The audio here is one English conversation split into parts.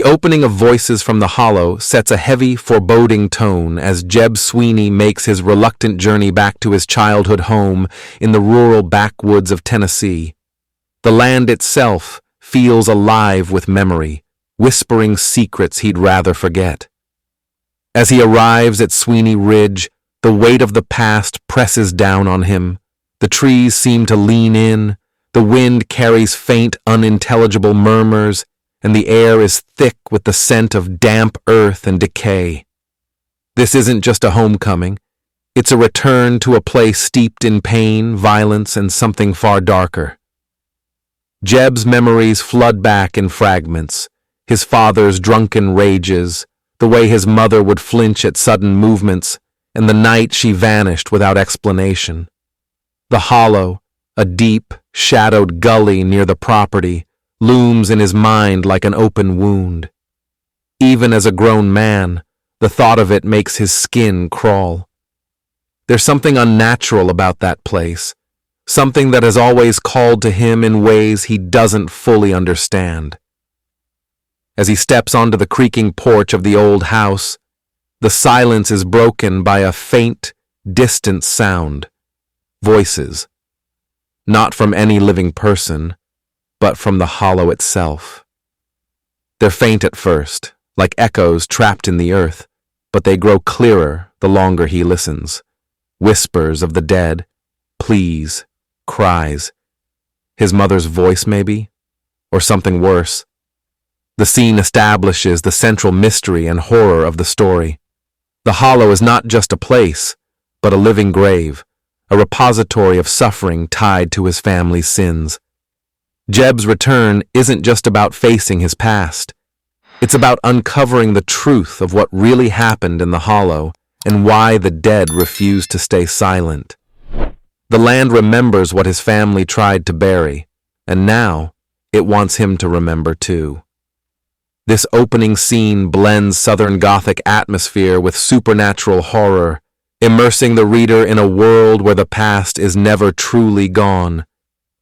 opening of Voices from the Hollow sets a heavy, foreboding tone as Jeb Sweeney makes his reluctant journey back to his childhood home in the rural backwoods of Tennessee. The land itself feels alive with memory, whispering secrets he'd rather forget. As he arrives at Sweeney Ridge, the weight of the past presses down on him. The trees seem to lean in, the wind carries faint, unintelligible murmurs, and the air is thick with the scent of damp earth and decay. This isn't just a homecoming. It's a return to a place steeped in pain, violence, and something far darker. Jeb's memories flood back in fragments. His father's drunken rages, the way his mother would flinch at sudden movements, and the night she vanished without explanation. The hollow, a deep, shadowed gully near the property, looms in his mind like an open wound. Even as a grown man, the thought of it makes his skin crawl. There's something unnatural about that place, something that has always called to him in ways he doesn't fully understand. As he steps onto the creaking porch of the old house, the silence is broken by a faint, distant sound. Voices. Not from any living person, but from the hollow itself. They're faint at first, like echoes trapped in the earth, but they grow clearer the longer he listens. Whispers of the dead, pleas, cries. His mother's voice, maybe? Or something worse. The scene establishes the central mystery and horror of the story. The hollow is not just a place, but a living grave, a repository of suffering tied to his family's sins. Jeb's return isn't just about facing his past. It's about uncovering the truth of what really happened in the hollow and why the dead refuse to stay silent. The land remembers what his family tried to bury, and now it wants him to remember too. This opening scene blends Southern Gothic atmosphere with supernatural horror, immersing the reader in a world where the past is never truly gone.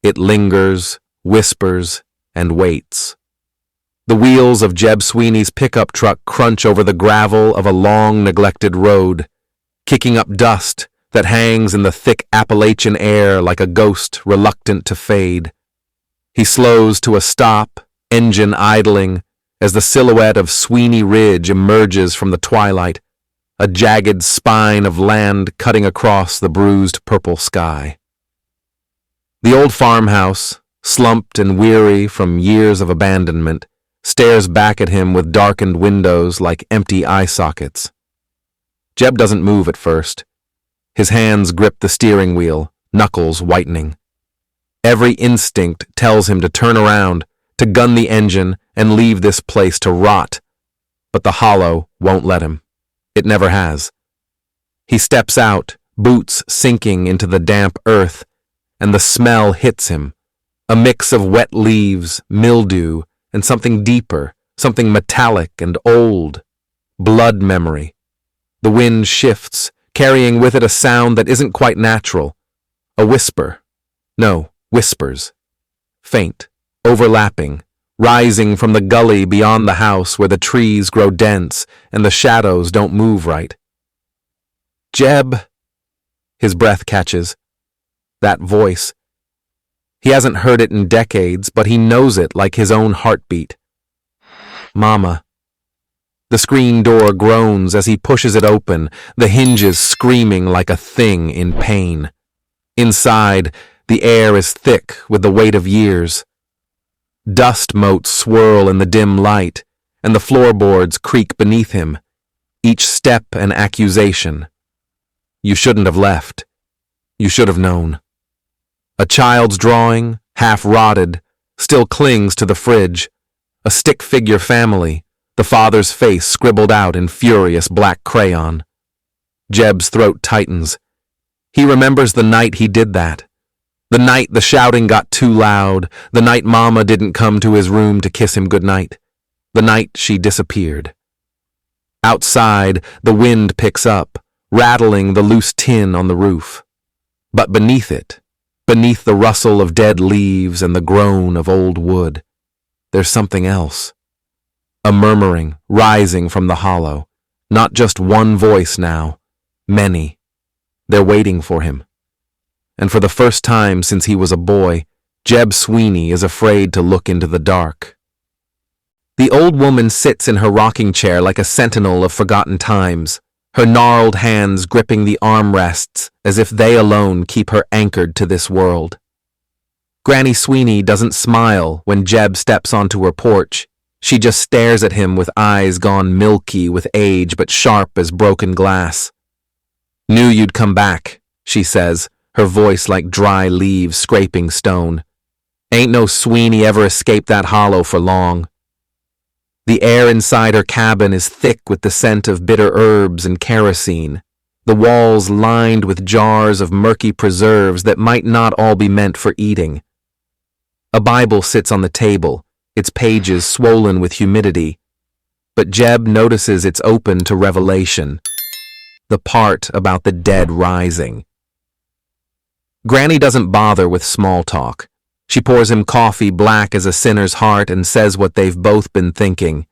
It lingers, whispers, and waits. The wheels of Jeb Sweeney's pickup truck crunch over the gravel of a long neglected road, kicking up dust that hangs in the thick Appalachian air like a ghost reluctant to fade. He slows to a stop, engine idling, as the silhouette of Sweeney Ridge emerges from the twilight, a jagged spine of land cutting across the bruised purple sky. The old farmhouse, slumped and weary from years of abandonment, stares back at him with darkened windows like empty eye sockets. Jeb doesn't move at first. His hands grip the steering wheel, knuckles whitening. Every instinct tells him to turn around, to gun the engine and leave this place to rot. But the hollow won't let him. It never has. He steps out, boots sinking into the damp earth, and the smell hits him. A mix of wet leaves, mildew, and something deeper, something metallic and old. Blood memory. The wind shifts, carrying with it a sound that isn't quite natural. A whisper. No, whispers. Faint, overlapping, rising from the gully beyond the house where the trees grow dense and the shadows don't move right. Jeb. His breath catches. That voice. He hasn't heard it in decades, but he knows it like his own heartbeat. Mama. The screen door groans as he pushes it open, the hinges screaming like a thing in pain. Inside, the air is thick with the weight of years. Dust motes swirl in the dim light, and the floorboards creak beneath him, each step an accusation. You shouldn't have left. You should have known. A child's drawing, half rotted, still clings to the fridge. A stick-figure family, the father's face scribbled out in furious black crayon. Jeb's throat tightens. He remembers the night he did that. The night the shouting got too loud, the night Mama didn't come to his room to kiss him goodnight, the night she disappeared. Outside, the wind picks up, rattling the loose tin on the roof. But beneath it, beneath the rustle of dead leaves and the groan of old wood, there's something else. A murmuring rising from the hollow. Not just one voice now, many. They're waiting for him. And for the first time since he was a boy, Jeb Sweeney is afraid to look into the dark. The old woman sits in her rocking chair like a sentinel of forgotten times, her gnarled hands gripping the armrests as if they alone keep her anchored to this world. Granny Sweeney doesn't smile when Jeb steps onto her porch. She just stares at him with eyes gone milky with age but sharp as broken glass. "Knew you'd come back," she says, her voice like dry leaves scraping stone. "Ain't no Sweeney ever escaped that hollow for long." The air inside her cabin is thick with the scent of bitter herbs and kerosene, the walls lined with jars of murky preserves that might not all be meant for eating. A Bible sits on the table, its pages swollen with humidity, but Jeb notices it's open to Revelation, the part about the dead rising. Granny doesn't bother with small talk. She pours him coffee black as a sinner's heart and says what they've both been thinking.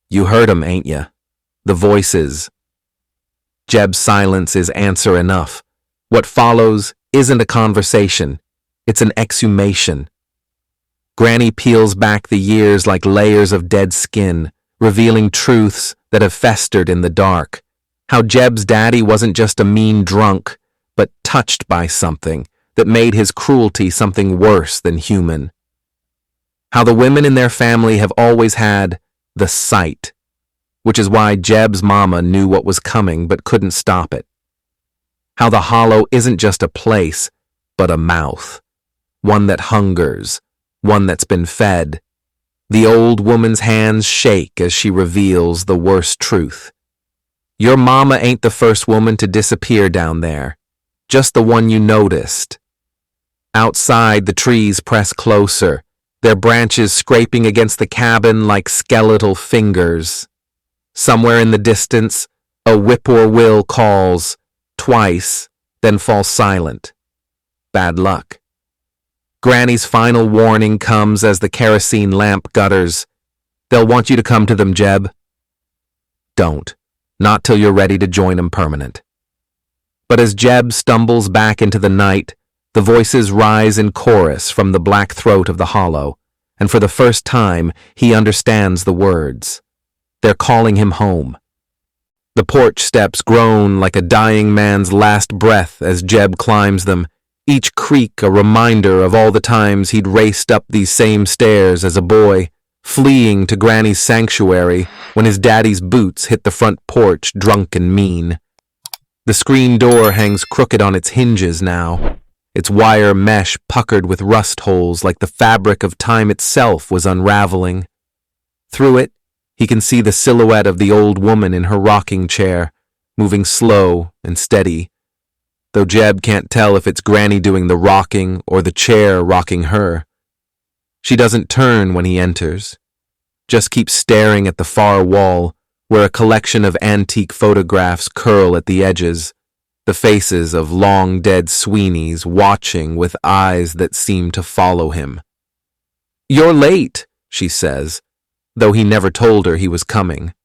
"You heard 'em, ain't ya? The voices." Jeb's silence is answer enough. What follows isn't a conversation. It's an exhumation. Granny peels back the years like layers of dead skin, revealing truths that have festered in the dark. How Jeb's daddy wasn't just a mean drunk, but touched by something that made his cruelty something worse than human. How the women in their family have always had the sight, which is why Jeb's mama knew what was coming but couldn't stop it. How the hollow isn't just a place, but a mouth, one that hungers, one that's been fed. The old woman's hands shake as she reveals the worst truth. Your mama ain't the first woman to disappear down there, just the one you noticed. Outside, the trees press closer, their branches scraping against the cabin like skeletal fingers. Somewhere in the distance, a whippoorwill calls, twice, then falls silent. Bad luck. Granny's final warning comes as the kerosene lamp gutters. "They'll want you to come to them, Jeb." "Don't. Not till you're ready to join 'em permanent." But as Jeb stumbles back into the night, the voices rise in chorus from the black throat of the hollow, and for the first time, he understands the words. They're calling him home. The porch steps groan like a dying man's last breath as Jeb climbs them, each creak a reminder of all the times he'd raced up these same stairs as a boy, fleeing to Granny's sanctuary when his daddy's boots hit the front porch drunk and mean. The screen door hangs crooked on its hinges now, its wire mesh puckered with rust holes like the fabric of time itself was unraveling. Through it, he can see the silhouette of the old woman in her rocking chair, moving slow and steady, though Jeb can't tell if it's Granny doing the rocking or the chair rocking her. She doesn't turn when he enters, just keeps staring at the far wall where a collection of antique photographs curl at the edges, the faces of long-dead Sweeneys watching with eyes that seem to follow him. "You're late," she says, though he never told her he was coming.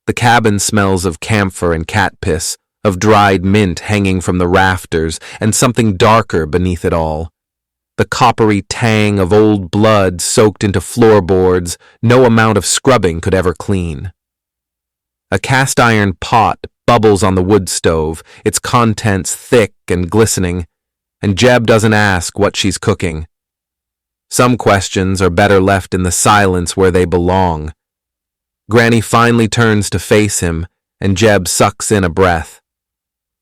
The cabin smells of camphor and cat piss, of dried mint hanging from the rafters, and something darker beneath it all. The coppery tang of old blood soaked into floorboards no amount of scrubbing could ever clean. A cast-iron pot bubbles on the wood stove, its contents thick and glistening, and Jeb doesn't ask what she's cooking. Some questions are better left in the silence where they belong. Granny finally turns to face him, and Jeb sucks in a breath.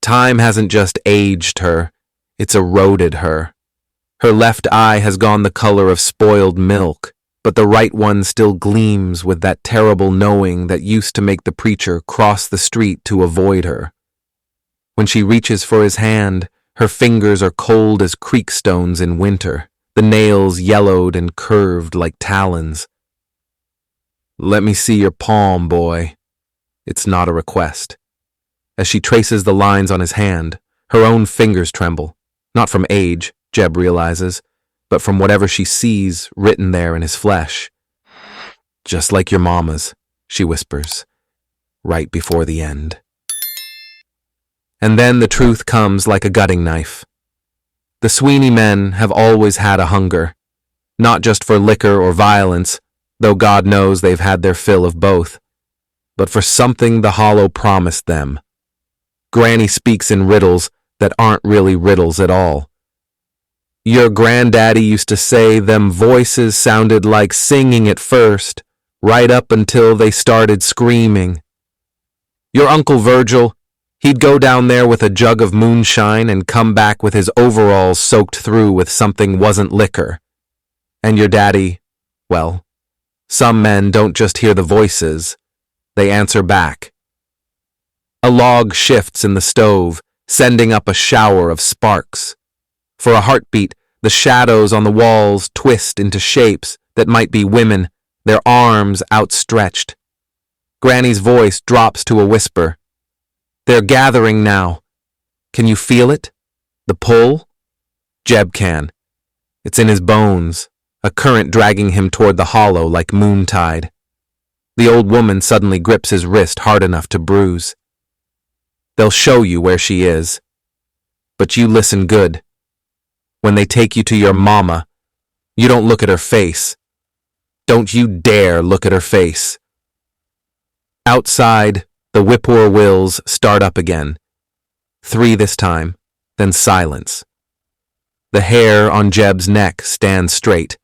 Time hasn't just aged her, it's eroded her. Her left eye has gone the color of spoiled milk, but the right one still gleams with that terrible knowing that used to make the preacher cross the street to avoid her. When she reaches for his hand, her fingers are cold as creek stones in winter, the nails yellowed and curved like talons. "Let me see your palm, boy." It's not a request. As she traces the lines on his hand, her own fingers tremble, not from age, Jeb realizes, but from whatever she sees written there in his flesh. Just like your mama's, she whispers, right before the end. And then the truth comes like a gutting knife. The Sweeney men have always had a hunger, not just for liquor or violence, though God knows they've had their fill of both, but for something the Hollow promised them. Granny speaks in riddles that aren't really riddles at all. Your granddaddy used to say them voices sounded like singing at first, right up until they started screaming. Your Uncle Virgil, he'd go down there with a jug of moonshine and come back with his overalls soaked through with something wasn't liquor. And your daddy, well, some men don't just hear the voices, they answer back. A log shifts in the stove, sending up a shower of sparks. For a heartbeat, the shadows on the walls twist into shapes that might be women, their arms outstretched. Granny's voice drops to a whisper. They're gathering now. Can you feel it? The pull? Jeb can. It's in his bones, a current dragging him toward the Hollow like moontide. The old woman suddenly grips his wrist hard enough to bruise. They'll show you where she is. But you listen good. When they take you to your mama, you don't look at her face. Don't you dare look at her face. Outside, the whippoorwills start up again. 3 this time, then silence. The hair on Jeb's neck stands straight.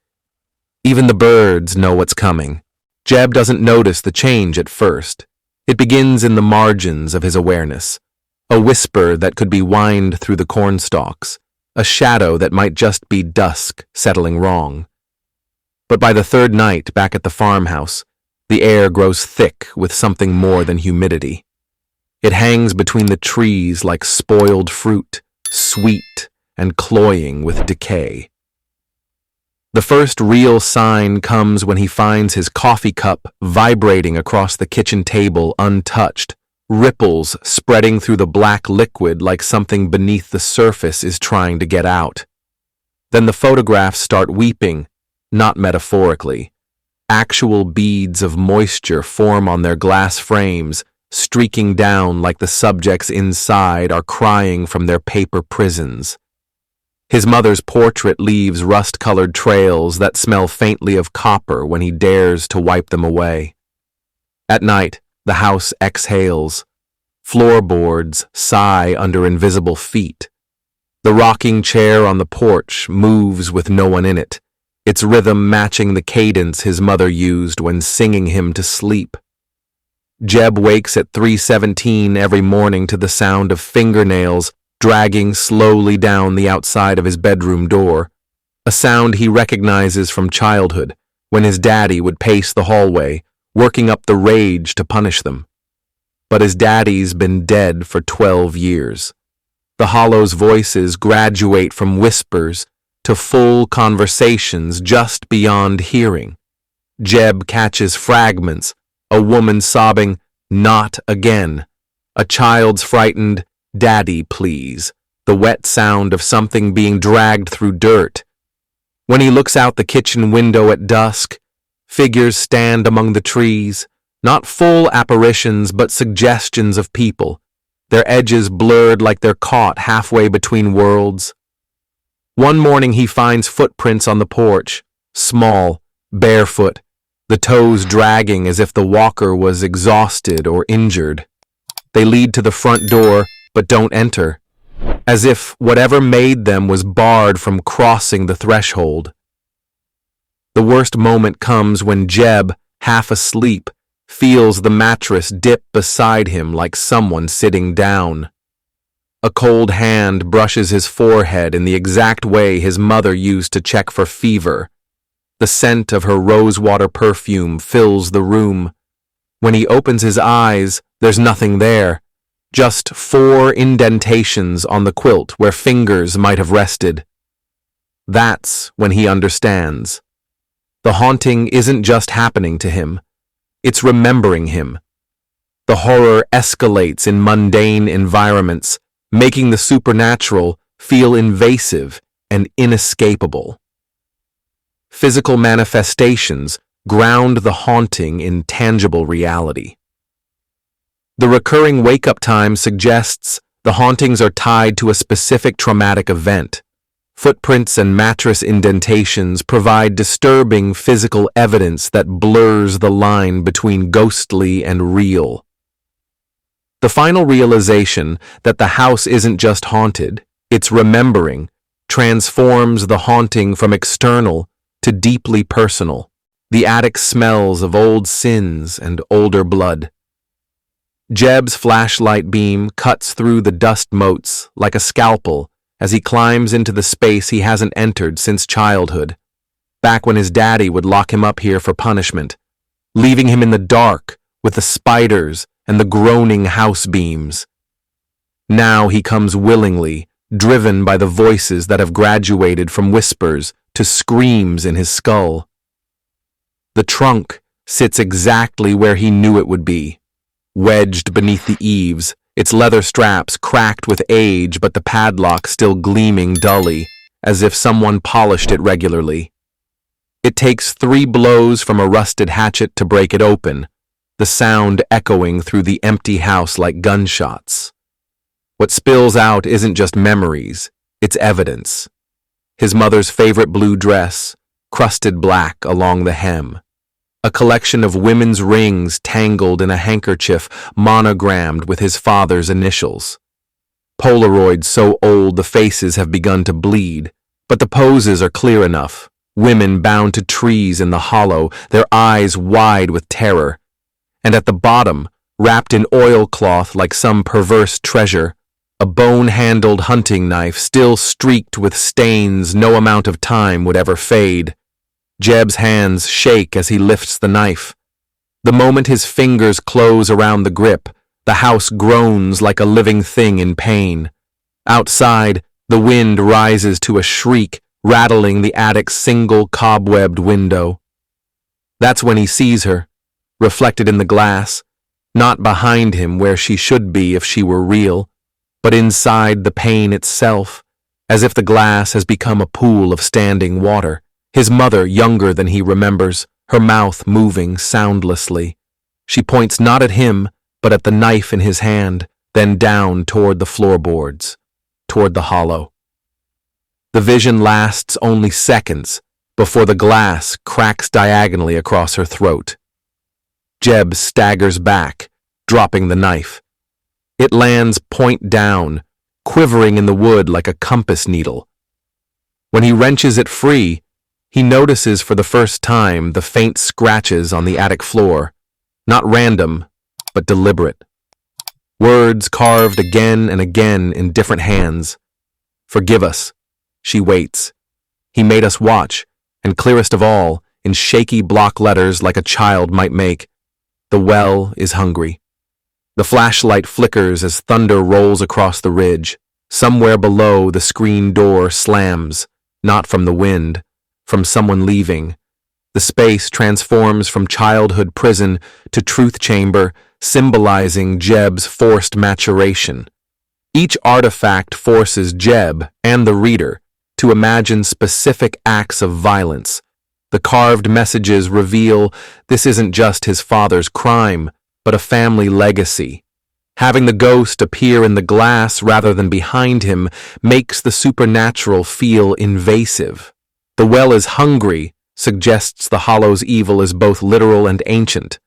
Even the birds know what's coming. Jeb doesn't notice the change at first. It begins in the margins of his awareness. A whisper that could be whined through the cornstalks. A shadow that might just be dusk settling wrong. But by the 3rd night back at the farmhouse, the air grows thick with something more than humidity. It hangs between the trees like spoiled fruit, sweet and cloying with decay. The first real sign comes when he finds his coffee cup vibrating across the kitchen table untouched, ripples spreading through the black liquid like something beneath the surface is trying to get out. Then the photographs start weeping, not metaphorically. Actual beads of moisture form on their glass frames, streaking down like the subjects inside are crying from their paper prisons. His mother's portrait leaves rust-colored trails that smell faintly of copper when he dares to wipe them away. At night, the house exhales. Floorboards sigh under invisible feet. The rocking chair on the porch moves with no one in it, its rhythm matching the cadence his mother used when singing him to sleep. Jeb wakes at 3:17 every morning to the sound of fingernails dragging slowly down the outside of his bedroom door, a sound he recognizes from childhood when his daddy would pace the hallway, working up the rage to punish them. But his daddy's been dead for 12 years. The Hollow's voices graduate from whispers to full conversations just beyond hearing. Jeb catches fragments, a woman sobbing, "Not again," a child's frightened, "Daddy, please," the wet sound of something being dragged through dirt. When he looks out the kitchen window at dusk, figures stand among the trees, not full apparitions but suggestions of people, their edges blurred like they're caught halfway between worlds. One morning he finds footprints on the porch, small, barefoot, the toes dragging as if the walker was exhausted or injured. They lead to the front door but don't enter, as if whatever made them was barred from crossing the threshold. The worst moment comes when Jeb, half asleep, feels the mattress dip beside him like someone sitting down. A cold hand brushes his forehead in the exact way his mother used to check for fever. The scent of her rosewater perfume fills the room. When he opens his eyes, there's nothing there, just 4 indentations on the quilt where fingers might have rested. That's when he understands. The haunting isn't just happening to him, it's remembering him. The horror escalates in mundane environments, making the supernatural feel invasive and inescapable. Physical manifestations ground the haunting in tangible reality. The recurring wake-up time suggests the hauntings are tied to a specific traumatic event. Footprints and mattress indentations provide disturbing physical evidence that blurs the line between ghostly and real. The final realization that the house isn't just haunted, it's remembering, transforms the haunting from external to deeply personal. The attic smells of old sins and older blood. Jeb's flashlight beam cuts through the dust motes like a scalpel as he climbs into the space he hasn't entered since childhood, back when his daddy would lock him up here for punishment, leaving him in the dark with the spiders and the groaning house beams. Now he comes willingly, driven by the voices that have graduated from whispers to screams in his skull. The trunk sits exactly where he knew it would be, wedged beneath the eaves, its leather straps cracked with age but the padlock still gleaming dully, as if someone polished it regularly. It takes 3 blows from a rusted hatchet to break it open, the sound echoing through the empty house like gunshots. What spills out isn't just memories, it's evidence. His mother's favorite blue dress, crusted black along the hem. A collection of women's rings tangled in a handkerchief monogrammed with his father's initials. Polaroids so old the faces have begun to bleed, but the poses are clear enough. Women bound to trees in the hollow, their eyes wide with terror. And at the bottom, wrapped in oilcloth like some perverse treasure, a bone-handled hunting knife still streaked with stains no amount of time would ever fade. Jeb's hands shake as he lifts the knife. The moment his fingers close around the grip, the house groans like a living thing in pain. Outside, the wind rises to a shriek, rattling the attic's single cobwebbed window. That's when he sees her, reflected in the glass, not behind him where she should be if she were real, but inside the pane itself, as if the glass has become a pool of standing water. His mother, younger than he remembers, her mouth moving soundlessly. She points not at him, but at the knife in his hand, then down toward the floorboards, toward the hollow. The vision lasts only seconds before the glass cracks diagonally across her throat. Jeb staggers back, dropping the knife. It lands point down, quivering in the wood like a compass needle. When he wrenches it free, he notices for the first time the faint scratches on the attic floor, not random, but deliberate. Words carved again and again in different hands. Forgive us. She waits. He made us watch, and clearest of all, in shaky block letters like a child might make, the well is hungry. The flashlight flickers as thunder rolls across the ridge. Somewhere below, the screen door slams, not from the wind, from someone leaving. The space transforms from childhood prison to truth chamber, symbolizing Jeb's forced maturation. Each artifact forces Jeb and the reader to imagine specific acts of violence. The carved messages reveal this isn't just his father's crime, but a family legacy. Having the ghost appear in the glass rather than behind him makes the supernatural feel invasive. The well is hungry suggests the hollow's evil is both literal and ancient,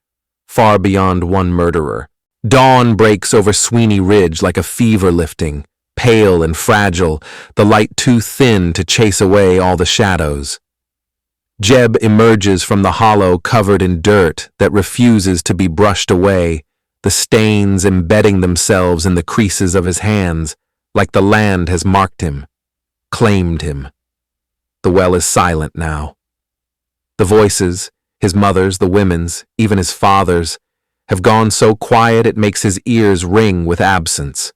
far beyond one murderer. Dawn breaks over Sweeney Ridge like a fever lifting, pale and fragile, the light too thin to chase away all the shadows. Jeb emerges from the hollow covered in dirt that refuses to be brushed away, the stains embedding themselves in the creases of his hands, like the land has marked him, claimed him. The well is silent now. The voices, his mother's, the women's, even his father's, have gone so quiet it makes his ears ring with absence.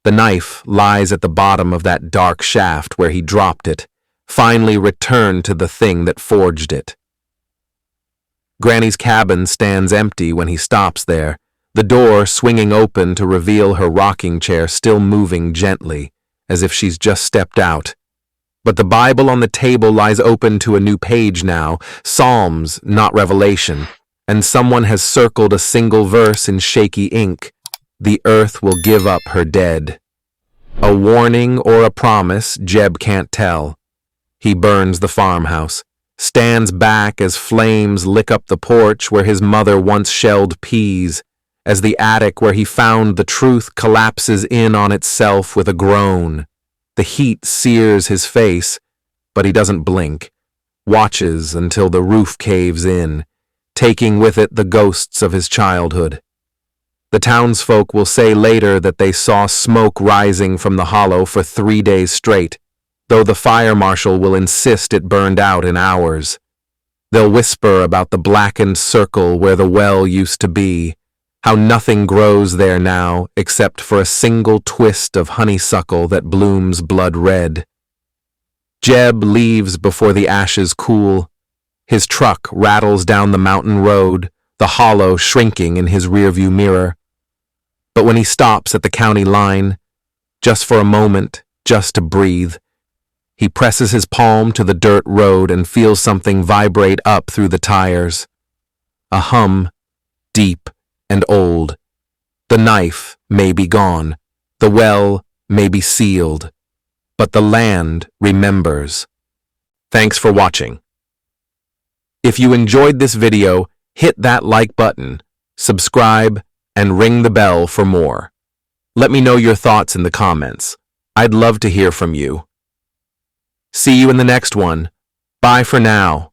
The knife lies at the bottom of that dark shaft where he dropped it, finally returned to the thing that forged it. Granny's cabin stands empty when he stops there, the door swinging open to reveal her rocking chair still moving gently, as if she's just stepped out. But the Bible on the table lies open to a new page now, Psalms, not Revelation, and someone has circled a single verse in shaky ink. The earth will give up her dead. A warning or a promise, Jeb can't tell. He burns the farmhouse, stands back as flames lick up the porch where his mother once shelled peas, as the attic where he found the truth collapses in on itself with a groan. The heat sears his face, but he doesn't blink, watches until the roof caves in, taking with it the ghosts of his childhood. The townsfolk will say later that they saw smoke rising from the hollow for 3 days straight, though the fire marshal will insist it burned out in hours. They'll whisper about the blackened circle where the well used to be, how nothing grows there now except for a single twist of honeysuckle that blooms blood red. Jeb leaves before the ashes cool. His truck rattles down the mountain road, the hollow shrinking in his rearview mirror. But when he stops at the county line, just for a moment, just to breathe, he presses his palm to the dirt road and feels something vibrate up through the tires. A hum, deep and old. The knife may be gone, the well may be sealed, but the land remembers. Thanks for watching. If you enjoyed this video, hit that like button, subscribe, and ring the bell for more. Let me know your thoughts in the comments. I'd love to hear from you. See you in the next one. Bye for now.